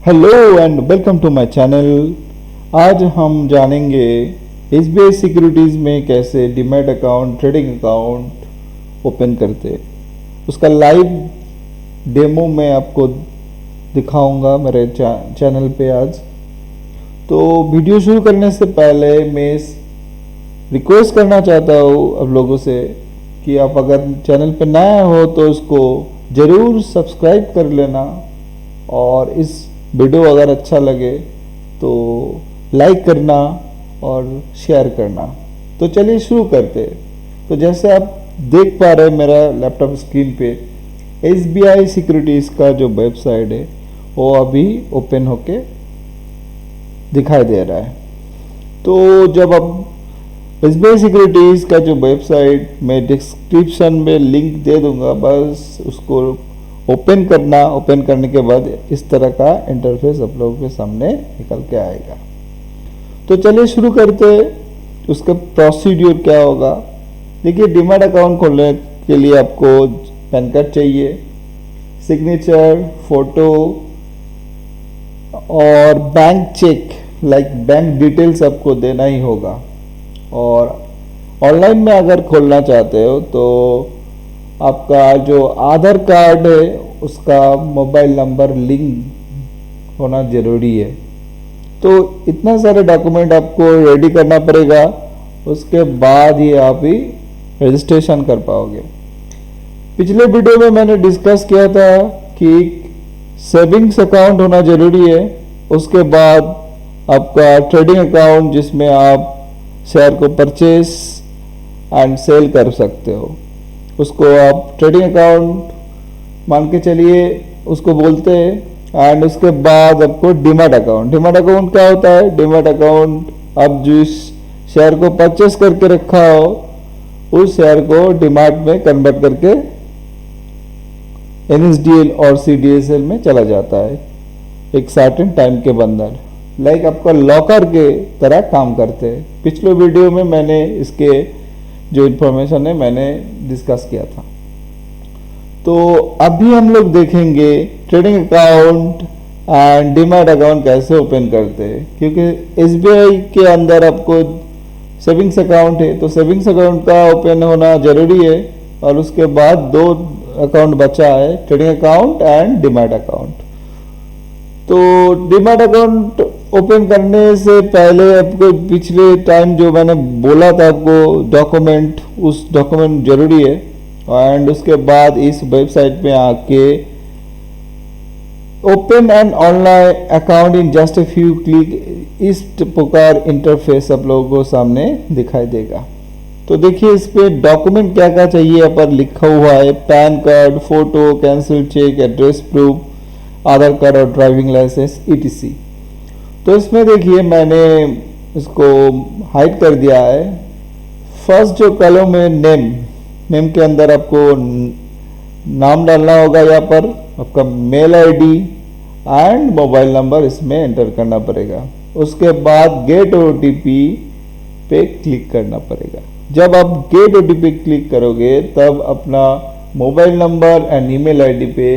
Hello and welcome to my channel. आज हम जानेंगे एसबीआई सिक्योरिटीज़ में कैसे demat account, trading account open करते। उसका लाइव डेमो मैं आपको दिखाऊंगा मेरे चैनल पे आज। तो वीडियो शुरू करने से पहले मैं रिक्वेस्ट करना चाहता हूँ आप लोगों से कि आप अगर चैनल पे नया हो तो इसको ज़रूर सब्सक्राइब कर लेना, और इस वीडियो अगर अच्छा लगे तो लाइक करना और शेयर करना। तो चलिए शुरू करते। तो जैसे आप देख पा रहे हैं मेरा लैपटॉप स्क्रीन पे एसबीआई सिक्योरिटीज़ का जो वेबसाइट है वो अभी ओपन होके दिखाई दे रहा है। तो जब आप एसबीआई सिक्योरिटीज़ का जो वेबसाइट मैं डिस्क्रिप्शन में लिंक दे दूंगा, बस उसको ओपन करना। ओपन करने के बाद इस तरह का इंटरफेस आप लोगों के सामने निकल के आएगा। तो चलिए शुरू करते। उसका प्रोसीड्यूर क्या होगा। देखिए, डीमैट अकाउंट खोलने के लिए आपको पैन कार्ड चाहिए, सिग्नेचर, फोटो और bank cheque like bank details आपको देना ही होगा। और ऑनलाइन में अगर खोलना चाहते हो तो आपका जो आधार कार्ड है उसका मोबाइल नंबर लिंक होना ज़रूरी है। तो इतना सारे डॉक्यूमेंट आपको रेडी करना पड़ेगा, उसके बाद ही आप ही रजिस्ट्रेशन कर पाओगे। पिछले वीडियो में मैंने डिस्कस किया था कि सेविंग्स अकाउंट होना ज़रूरी है, उसके बाद आपका ट्रेडिंग अकाउंट जिसमें आप शेयर को परचेस एंड सेल कर सकते हो, उसको आप ट्रेडिंग अकाउंट मान के चलिए उसको बोलते हैं। एंड उसके बाद आपको डीमैट अकाउंट। डीमैट अकाउंट क्या होता है? डीमैट अकाउंट आप जिस शेयर को परचेस करके रखा हो उस शेयर को डीमैट में कन्वर्ट करके एनएसडीएल और सीडीएसएल में चला जाता है एक सर्टेन टाइम के अंदर, लाइक आपका लॉकर के तरह काम करते हैं। पिछले वीडियो में मैंने इसके जो इन्फॉर्मेशन है मैंने डिस्कस किया था। तो अभी हम लोग देखेंगे trading account and demat account कैसे ओपन करते हैं, क्योंकि एसबीआई के अंदर आपको सेविंग्स अकाउंट है तो सेविंग्स अकाउंट का ओपन होना जरूरी है, और उसके बाद दो अकाउंट बचा है, trading account and demat account. तो डीमैट अकाउंट ओपन करने से पहले आपको पिछले टाइम जो मैंने बोला था आपको डॉक्यूमेंट, उस डॉक्यूमेंट जरूरी है। एंड उसके बाद इस वेबसाइट पे आके open and online account in just a few click, इस प्रकार इंटरफेस आप लोगों को सामने दिखाई देगा। तो देखिए इस पे डॉक्यूमेंट क्या क्या चाहिए यहाँ पर लिखा हुआ है। PAN card, photo, cancel cheque, address proof, Aadhaar card और ड्राइविंग लाइसेंस ETC। तो इसमें देखिए मैंने इसको हाइड कर दिया है। फर्स्ट जो कॉलम है नेम के अंदर आपको नाम डालना होगा, यहाँ पर आपका mail ID and mobile number इसमें एंटर करना पड़ेगा। उसके बाद गेट OTP पे क्लिक करना पड़ेगा। जब आप गेट OTP क्लिक करोगे तब अपना mobile number and email ID पे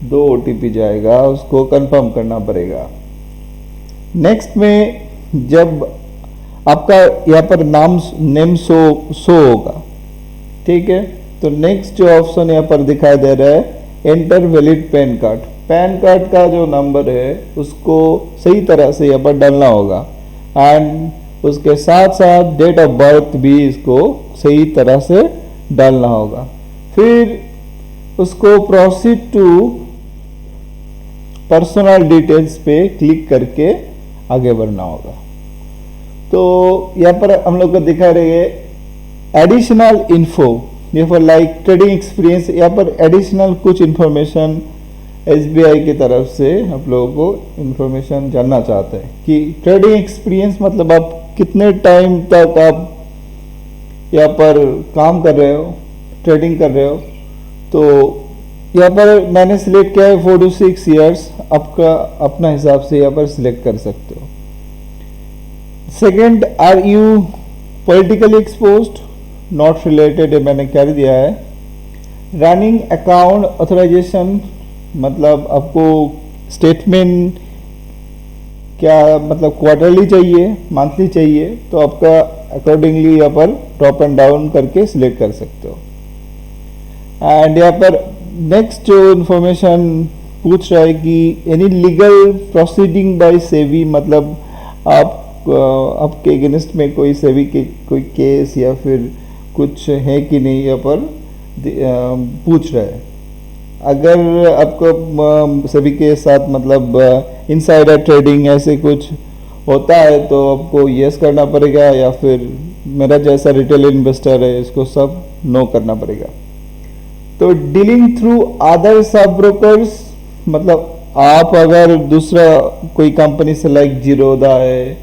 2 OTP जाएगा, उसको कंफर्म करना पड़ेगा। नेक्स्ट में जब आपका यहाँ पर नेम शो होगा, ठीक है, तो नेक्स्ट जो ऑप्शन यहाँ पर दिखाई दे रहा है enter valid pan card. Pan card का जो नंबर है उसको सही तरह से यहाँ पर डालना होगा, एंड उसके साथ साथ डेट ऑफ बर्थ भी इसको सही तरह से डालना होगा। फिर उसको प्रोसीड टू पर्सनल डिटेल्स पे क्लिक करके आगे बढ़ना होगा। तो यहाँ पर हम लोग को दिखा रही है एडिशनल इन्फो, ये फॉर लाइक ट्रेडिंग एक्सपीरियंस। यहाँ पर एडिशनल कुछ इन्फॉर्मेशन एसबीआई की तरफ से आप लोगों को इन्फॉर्मेशन जानना चाहते हैं कि ट्रेडिंग एक्सपीरियंस मतलब आप कितने टाइम तक आप यहाँ पर काम कर रहे हो, ट्रेडिंग कर रहे हो। तो यहाँ पर मैंने सिलेक्ट किया है 4 to 6 ईयर्स, आपका अपना हिसाब से यहाँ पर सिलेक्ट कर सकते हो। Second, are you politically exposed, not related मैंने कर दिया है। रनिंग अकाउंट ऑथराइजेशन मतलब आपको स्टेटमेंट क्या मतलब क्वार्टरली चाहिए, मंथली चाहिए, तो आपका अकॉर्डिंगली यहाँ पर ड्रॉप एंड डाउन करके सिलेक्ट कर सकते हो। एंड यहाँ पर नेक्स्ट जो इन्फॉर्मेशन पूछ रहा है कि any legal proceeding by SEBI, मतलब आप आपके अगेंस्ट में कोई सेबी के कोई केस या फिर कुछ है कि नहीं, यहाँ पर पूछ रहा है। अगर आपको सभी के साथ मतलब इनसाइडर ट्रेडिंग ऐसे कुछ होता है तो आपको यस करना पड़ेगा, या फिर मेरा जैसा रिटेल इन्वेस्टर है इसको सब नो करना पड़ेगा। तो डीलिंग थ्रू अदर सब ब्रोकर्स, मतलब आप अगर दूसरा कोई कंपनी से लाइक जीरोधा है,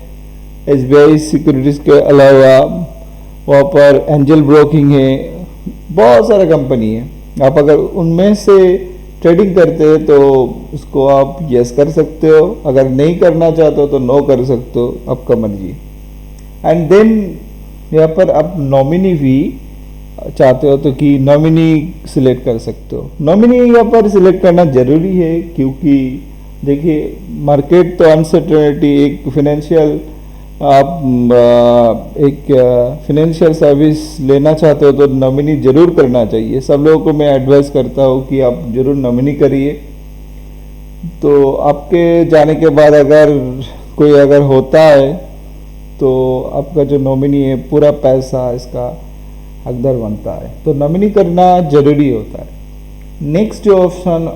SBI सिक्योरिटीज के अलावा वहाँ पर एंजल ब्रोकिंग है, बहुत सारा कंपनी है, आप अगर उनमें से ट्रेडिंग करते हैं तो उसको आप यस कर सकते हो, अगर नहीं करना चाहते हो तो नो कर सकते हो, आपका मर्जी। एंड देन यहाँ पर आप नॉमिनी भी चाहते हो तो कि नॉमिनी सिलेक्ट कर सकते हो। नॉमिनी यहाँ पर सिलेक्ट करना जरूरी है, क्योंकि देखिए मार्केट तो अनसर्टेनिटी, एक फिनेंशियल आप एक फिनेंशियल सर्विस लेना चाहते हो तो नॉमिनी जरूर करना चाहिए। सब लोगों को मैं एडवाइस करता हूँ कि आप जरूर नॉमिनी करिए। तो आपके जाने के बाद अगर कोई अगर होता है तो आपका जो नॉमिनी है पूरा पैसा इसका हकदार बनता है, तो नॉमिनी करना जरूरी होता है। नेक्स्ट जो ऑप्शन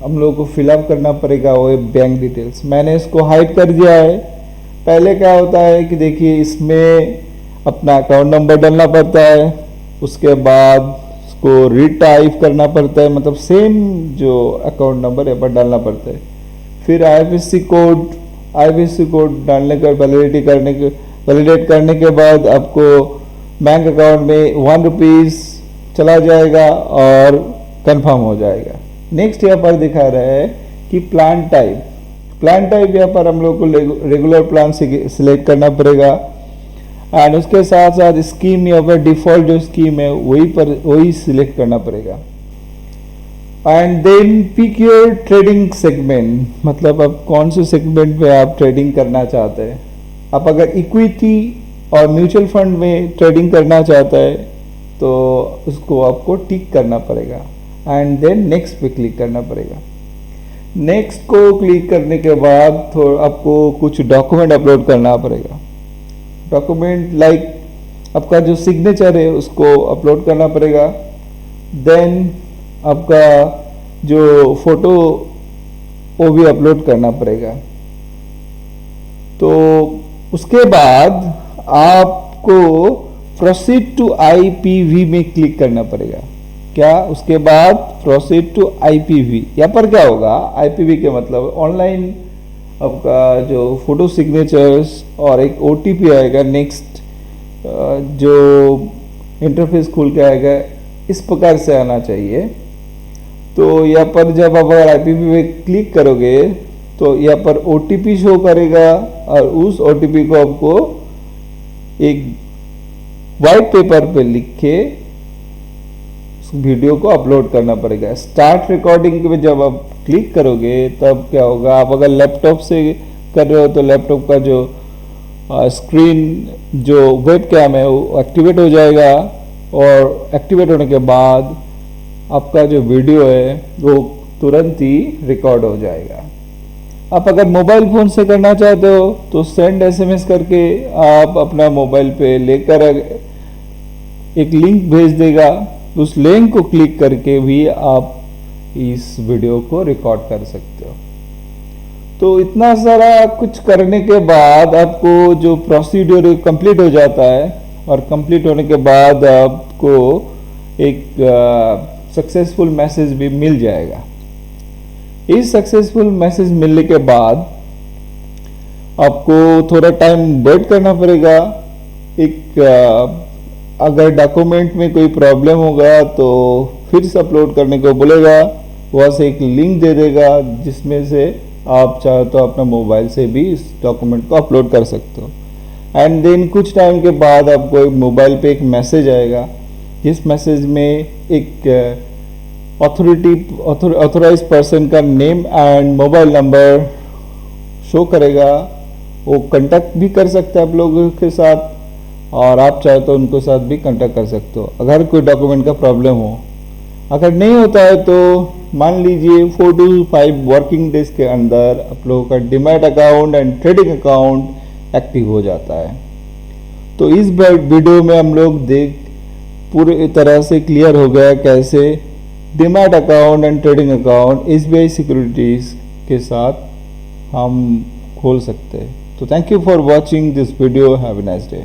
हम लोगों को फिलअप करना पड़ेगा वो है बैंक डिटेल्स। मैंने इसको हाइड कर दिया है। पहले क्या होता है कि देखिए इसमें अपना अकाउंट नंबर डालना पड़ता है, उसके बाद उसको रीटाइप करना पड़ता है, मतलब सेम जो अकाउंट नंबर यहाँ पर डालना पड़ता है। फिर IFSC कोड डालने का वैलिडेट करने के बाद आपको बैंक अकाउंट में 1 रुपीज़ चला जाएगा और कंफर्म हो जाएगा। नेक्स्ट यहाँ पर दिखा रहा है कि प्लान टाइप यहाँ पर हम लोग को रेगुलर प्लान से सिलेक्ट करना पड़ेगा। एंड उसके साथ साथ स्कीम यहाँ पर डिफॉल्ट जो स्कीम है वही सिलेक्ट करना पड़ेगा। And then pick your trading segment, मतलब आप कौन से सेगमेंट में आप ट्रेडिंग करना चाहते हैं। आप अगर इक्विटी और म्यूचुअल फंड में ट्रेडिंग करना चाहता है तो उसको आपको टिक करना पड़ेगा। एंड देन नेक्स्ट पे क्लिक करना पड़ेगा। नेक्स्ट को क्लिक करने के बाद आपको कुछ डॉक्यूमेंट अपलोड करना पड़ेगा। डॉक्यूमेंट लाइक आपका जो सिग्नेचर है उसको अपलोड करना पड़ेगा। देन आपका जो फोटो वो भी अपलोड करना पड़ेगा। तो उसके बाद आपको प्रोसीड टू IPV में क्लिक करना पड़ेगा। क्या उसके बाद प्रोसीड टू IPV, यहाँ पर क्या होगा, IPV के मतलब ऑनलाइन आपका जो फोटो सिग्नेचर्स और एक OTP आएगा, नेक्स्ट जो इंटरफेस खुल के आएगा, इस प्रकार से आना चाहिए। तो यहाँ पर जब आप अगर IPV में क्लिक करोगे तो यहाँ पर OTP शो करेगा और उस OTP को आपको एक वाइट पेपर पे लिख के वीडियो को अपलोड करना पड़ेगा। स्टार्ट रिकॉर्डिंग में जब आप क्लिक करोगे तब क्या होगा, आप अगर लैपटॉप से कर रहे हो तो लैपटॉप का जो स्क्रीन जो वेब कैम है वो एक्टिवेट हो जाएगा, और एक्टिवेट होने के बाद आपका जो वीडियो है वो तुरंत ही रिकॉर्ड हो जाएगा। आप अगर मोबाइल फ़ोन से करना चाहते हो तो सेंड SMS करके आप अपना मोबाइल पे लेकर एक लिंक भेज देगा, उस लिंक को क्लिक करके भी आप इस वीडियो को रिकॉर्ड कर सकते हो। तो इतना सारा कुछ करने के बाद आपको जो प्रोसीड्यूर कंप्लीट हो जाता है, और कंप्लीट होने के बाद आपको एक सक्सेसफुल मैसेज भी मिल जाएगा। इस सक्सेसफुल मैसेज मिलने के बाद आपको थोड़ा टाइम वेट करना पड़ेगा। एक अगर डॉक्यूमेंट में कोई प्रॉब्लम होगा तो फिर से अपलोड करने को बोलेगा, वहाँ से एक लिंक दे देगा जिसमें से आप चाहो तो अपना मोबाइल से भी इस डॉक्यूमेंट को अपलोड कर सकते हो। एंड देन कुछ टाइम के बाद आपको मोबाइल पे एक मैसेज आएगा, जिस मैसेज में एक ऑथोराइज पर्सन का name and mobile number show करेगा, वो कांटेक्ट भी कर सकते हैं आप लोगों के साथ, और आप चाहे तो उनको साथ भी कांटेक्ट कर सकते हो अगर कोई डॉक्यूमेंट का प्रॉब्लम हो। अगर नहीं होता है तो मान लीजिए 4 to 5 वर्किंग डेज के अंदर आप लोगों का demat account and trading account active हो जाता है। तो इस वीडियो में हम लोग पूरी तरह से क्लियर हो गया कैसे demat account and trading account SBI securities के साथ हम खोल सकते हैं। तो thank you for watching this video, have a nice day.